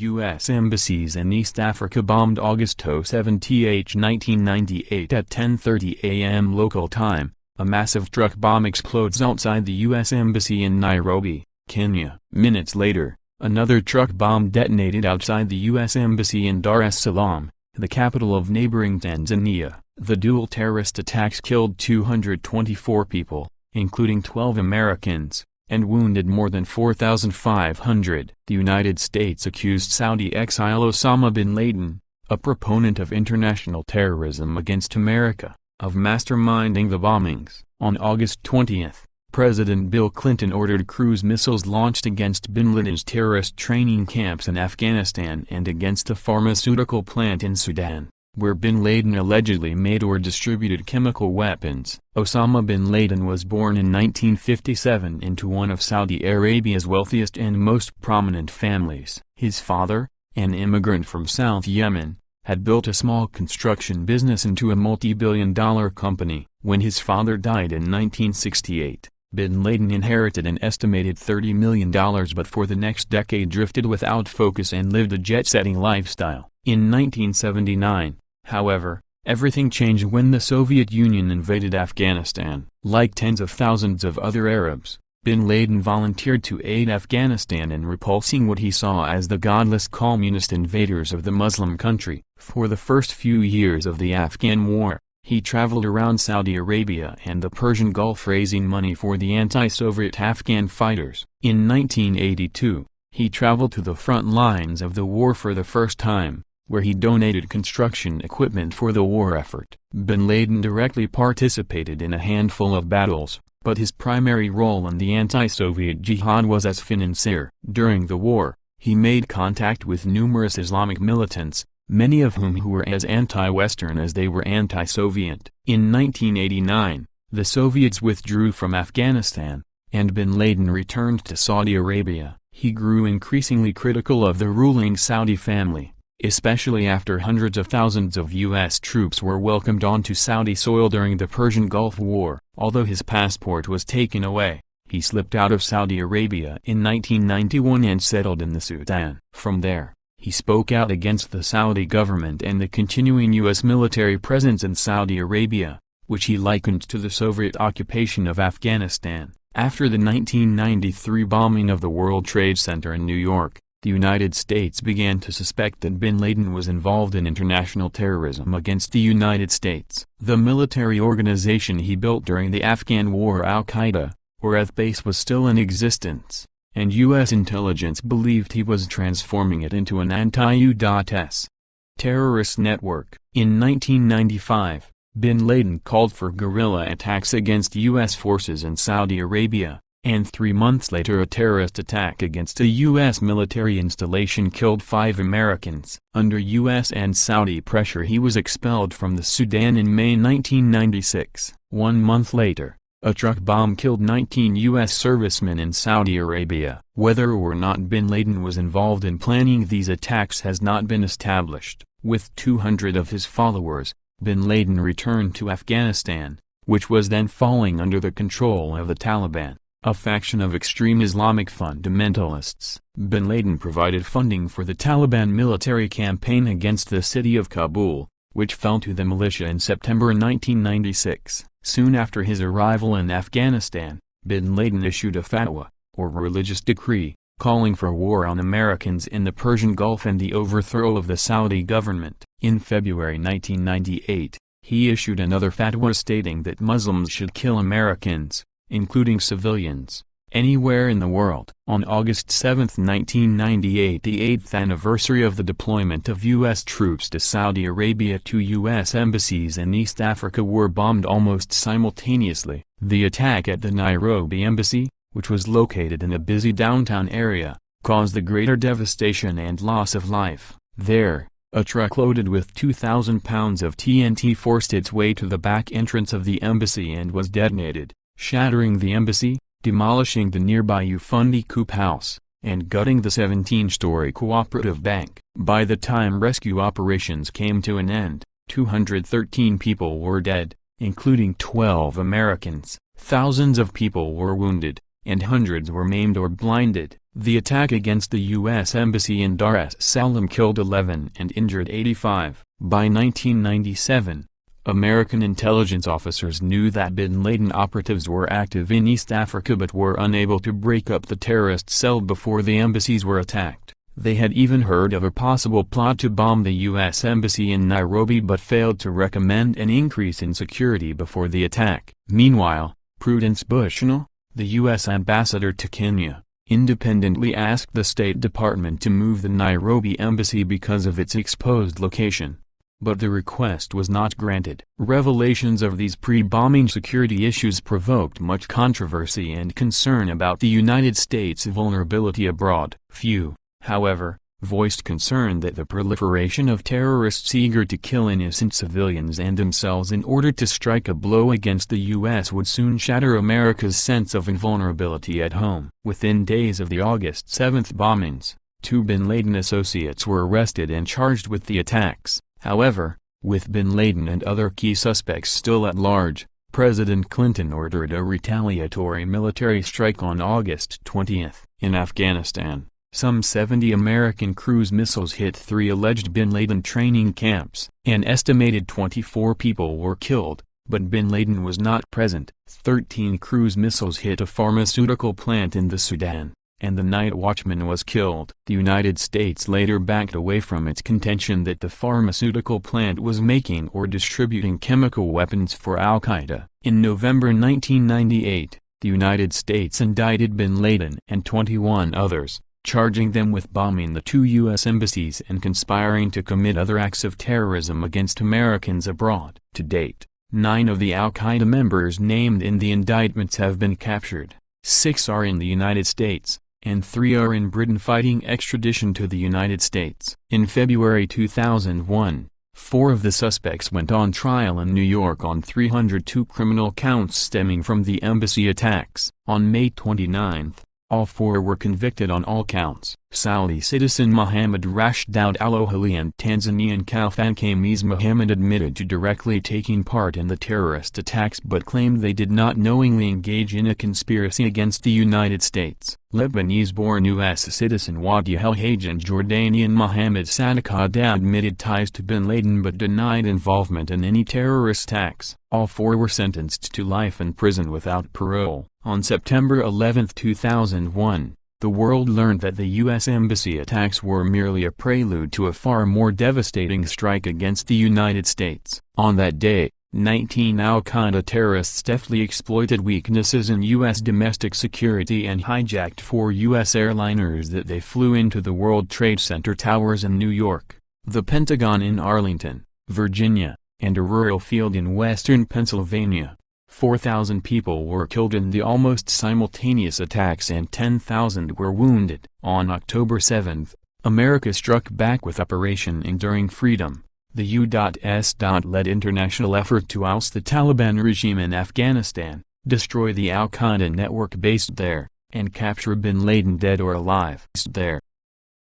U.S. embassies in East Africa bombed August 7, 1998 at 10:30 a.m. local time. A massive truck bomb explodes outside the U.S. Embassy in Nairobi, Kenya. Minutes later, another truck bomb detonated outside the U.S. Embassy in Dar es Salaam, the capital of neighboring Tanzania. The dual terrorist attacks killed 224 people, including 12 Americans, and wounded more than 4,500. The United States accused Saudi exile Osama bin Laden, a proponent of international terrorism against America, of masterminding the bombings. On August 20, President Bill Clinton ordered cruise missiles launched against bin Laden's terrorist training camps in Afghanistan and against a pharmaceutical plant in Sudan, where bin Laden allegedly made or distributed chemical weapons. Osama bin Laden was born in 1957 into one of Saudi Arabia's wealthiest and most prominent families. His father, an immigrant from South Yemen, had built a small construction business into a multi-billion-dollar company. When his father died in 1968, bin Laden inherited an estimated $30 million but for the next decade drifted without focus and lived a jet-setting lifestyle. In 1979, however, everything changed when the Soviet Union invaded Afghanistan. Like tens of thousands of other Arabs, bin Laden volunteered to aid Afghanistan in repulsing what he saw as the godless communist invaders of the Muslim country. For the first few years of the Afghan war, he traveled around Saudi Arabia and the Persian Gulf raising money for the anti-Soviet Afghan fighters. In 1982, he traveled to the front lines of the war for the first time, where he donated construction equipment for the war effort. Bin Laden directly participated in a handful of battles, but his primary role in the anti-Soviet jihad was as financier. During the war, he made contact with numerous Islamic militants, many of whom were as anti-Western as they were anti-Soviet. In 1989, the Soviets withdrew from Afghanistan, and bin Laden returned to Saudi Arabia. He grew increasingly critical of the ruling Saudi family, especially after hundreds of thousands of U.S. troops were welcomed onto Saudi soil during the Persian Gulf War. Although his passport was taken away, he slipped out of Saudi Arabia in 1991 and settled in the Sudan. From there, he spoke out against the Saudi government and the continuing U.S. military presence in Saudi Arabia, which he likened to the Soviet occupation of Afghanistan. After the 1993 bombing of the World Trade Center in New York, the United States began to suspect that bin Laden was involved in international terrorism against the United States. The military organization he built during the Afghan War, Al-Qaeda, or F-base, was still in existence, and U.S. intelligence believed he was transforming it into an anti-U.S. terrorist network. In 1995, bin Laden called for guerrilla attacks against U.S. forces in Saudi Arabia, and 3 months later a terrorist attack against a U.S. military installation killed 5 Americans. Under U.S. and Saudi pressure he was expelled from the Sudan in May 1996. 1 month later, a truck bomb killed 19 U.S. servicemen in Saudi Arabia. Whether or not bin Laden was involved in planning these attacks has not been established. With 200 of his followers, bin Laden returned to Afghanistan, which was then falling under the control of the Taliban, a faction of extreme Islamic fundamentalists. Bin Laden provided funding for the Taliban military campaign against the city of Kabul, which fell to the militia in September 1996. Soon after his arrival in Afghanistan, bin Laden issued a fatwa, or religious decree, calling for war on Americans in the Persian Gulf and the overthrow of the Saudi government. In February 1998, he issued another fatwa stating that Muslims should kill Americans, including civilians, anywhere in the world. On August 7, 1998, the 8th anniversary of the deployment of U.S. troops to Saudi Arabia, 2 U.S. embassies in East Africa were bombed almost simultaneously. The attack at the Nairobi embassy, which was located in a busy downtown area, caused the greater devastation and loss of life. There, a truck loaded with 2,000 pounds of TNT forced its way to the back entrance of the embassy and was detonated, shattering the embassy, demolishing the nearby Ufundi Coop House, and gutting the 17-story cooperative bank. By the time rescue operations came to an end, 213 people were dead, including 12 Americans, thousands of people were wounded, and hundreds were maimed or blinded. The attack against the U.S. Embassy in Dar es Salaam killed 11 and injured 85. By 1997, American intelligence officers knew that bin Laden operatives were active in East Africa but were unable to break up the terrorist cell before the embassies were attacked. They had even heard of a possible plot to bomb the U.S. Embassy in Nairobi but failed to recommend an increase in security before the attack. Meanwhile, Prudence Bushnell, the U.S. ambassador to Kenya, independently asked the State Department to move the Nairobi embassy because of its exposed location. But the request was not granted. Revelations of these pre-bombing security issues provoked much controversy and concern about the United States' vulnerability abroad. Few, however, voiced concern that the proliferation of terrorists eager to kill innocent civilians and themselves in order to strike a blow against the U.S. would soon shatter America's sense of invulnerability at home. Within days of the August 7 bombings, 2 bin Laden associates were arrested and charged with the attacks. However, with bin Laden and other key suspects still at large, President Clinton ordered a retaliatory military strike on August 20. In Afghanistan, some 70 American cruise missiles hit 3 alleged bin Laden training camps. An estimated 24 people were killed, but bin Laden was not present. 13 cruise missiles hit a pharmaceutical plant in the Sudan, and the night watchman was killed. The United States later backed away from its contention that the pharmaceutical plant was making or distributing chemical weapons for al-Qaeda. In November 1998, the United States indicted bin Laden and 21 others, charging them with bombing the 2 U.S. embassies and conspiring to commit other acts of terrorism against Americans abroad. To date, 9 of the al-Qaeda members named in the indictments have been captured, 6 are in the United States, and 3 are in Britain fighting extradition to the United States. In February 2001, 4 of the suspects went on trial in New York on 302 criminal counts stemming from the embassy attacks. On May 29, all 4 were convicted on all counts. Saudi citizen Mohammed Rashid Al-Ohali and Tanzanian Khalfan Khamis Mohammed admitted to directly taking part in the terrorist attacks but claimed they did not knowingly engage in a conspiracy against the United States. Lebanese-born U.S. citizen Wadi El-Haj and Jordanian Mohammed Sadaqada admitted ties to bin Laden but denied involvement in any terrorist attacks. All 4 were sentenced to life in prison without parole. On September 11, 2001, the world learned that the U.S. Embassy attacks were merely a prelude to a far more devastating strike against the United States. On that day, 19 al-Qaeda terrorists deftly exploited weaknesses in U.S. domestic security and hijacked 4 U.S. airliners that they flew into the World Trade Center towers in New York, the Pentagon in Arlington, Virginia, and a rural field in western Pennsylvania. 4,000 people were killed in the almost simultaneous attacks and 10,000 were wounded. On October 7, America struck back with Operation Enduring Freedom, the U.S.-led international effort to oust the Taliban regime in Afghanistan, destroy the al-Qaeda network based there, and capture bin Laden dead or alive. There.